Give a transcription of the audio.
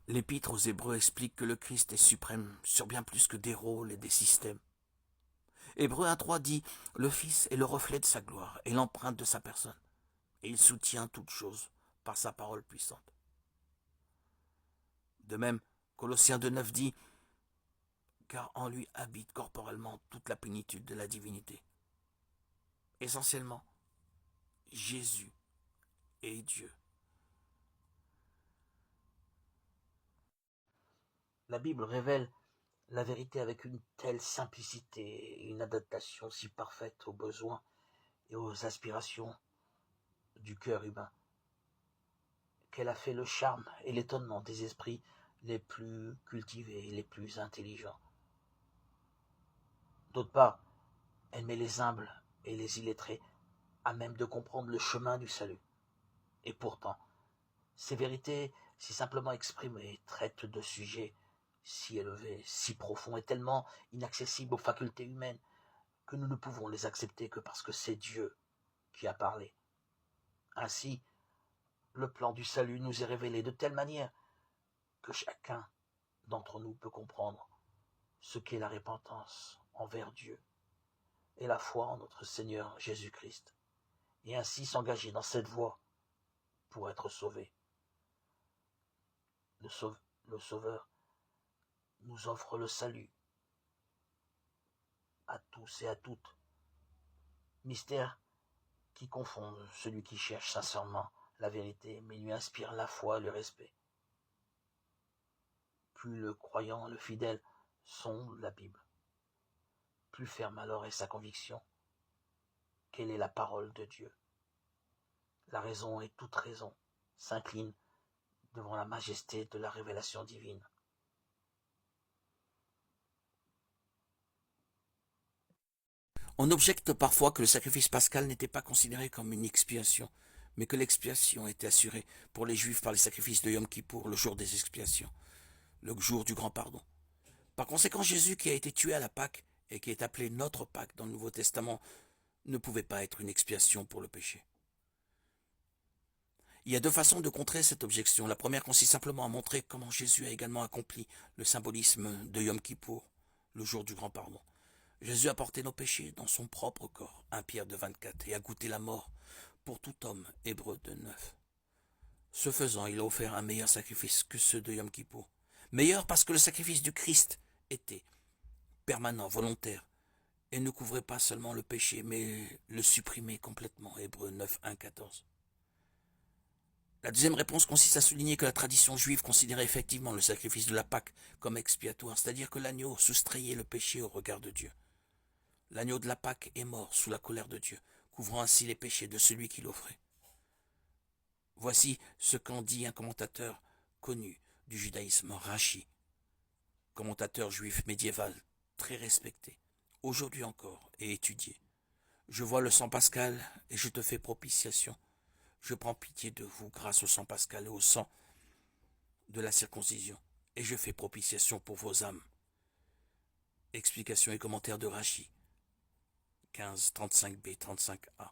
L'Épître aux Hébreux explique que le Christ est suprême sur bien plus que des rôles et des systèmes. Hébreux 1.3 dit « Le Fils est le reflet de sa gloire et l'empreinte de sa personne, et il soutient toutes choses par sa parole puissante. » De même, Colossiens 2.9 dit « Car en lui habite corporellement toute la plénitude de la divinité. » Essentiellement, Jésus est Dieu. La Bible révèle la vérité avec une telle simplicité et une adaptation si parfaite aux besoins et aux aspirations du cœur humain qu'elle a fait le charme et l'étonnement des esprits les plus cultivés et les plus intelligents. D'autre part, elle met les humbles et les illettrés à même de comprendre le chemin du salut. Et pourtant, ces vérités, si simplement exprimées, traitent de sujets si élevés, si profonds et tellement inaccessibles aux facultés humaines que nous ne pouvons les accepter que parce que c'est Dieu qui a parlé. Ainsi, le plan du salut nous est révélé de telle manière que chacun d'entre nous peut comprendre ce qu'est la repentance envers Dieu et la foi en notre Seigneur Jésus-Christ, et ainsi s'engager dans cette voie pour être sauvé. Le Sauveur nous offre le salut à tous et à toutes. Mystère qui confond celui qui cherche sincèrement la vérité, mais lui inspire la foi et le respect. Plus le croyant, le fidèle, sonde la Bible, plus ferme alors est sa conviction qu'elle est la parole de Dieu. La raison et toute raison s'incline devant la majesté de la révélation divine. On objecte parfois que le sacrifice pascal n'était pas considéré comme une expiation, mais que l'expiation était assurée pour les Juifs par les sacrifices de Yom Kippour, le jour des expiations, le jour du grand pardon. Par conséquent, Jésus, qui a été tué à la Pâque et qui est appelé notre Pâque dans le Nouveau Testament, ne pouvait pas être une expiation pour le péché. Il y a deux façons de contrer cette objection. La première consiste simplement à montrer comment Jésus a également accompli le symbolisme de Yom Kippour, le jour du grand pardon. Jésus a porté nos péchés dans son propre corps, 1 Pierre 2.24, et a goûté la mort pour tout homme, Hébreux 2.9. Ce faisant, il a offert un meilleur sacrifice que ceux de Yom Kippour. Meilleur parce que le sacrifice du Christ était permanent, volontaire, et ne couvrait pas seulement le péché, mais le supprimait complètement, Hébreux 9.1.14. La deuxième réponse consiste à souligner que la tradition juive considérait effectivement le sacrifice de la Pâque comme expiatoire, c'est-à-dire que l'agneau soustrayait le péché au regard de Dieu. L'agneau de la Pâque est mort sous la colère de Dieu, couvrant ainsi les péchés de celui qui l'offrait. Voici ce qu'en dit un commentateur connu du judaïsme, Rashi, commentateur juif médiéval très respecté, aujourd'hui encore et étudié. Je vois le sang pascal et je te fais propitiation. Je prends pitié de vous grâce au sang pascal et au sang de la circoncision, et je fais propitiation pour vos âmes. Explication et commentaire de Rashi, 15, 35b, 35a.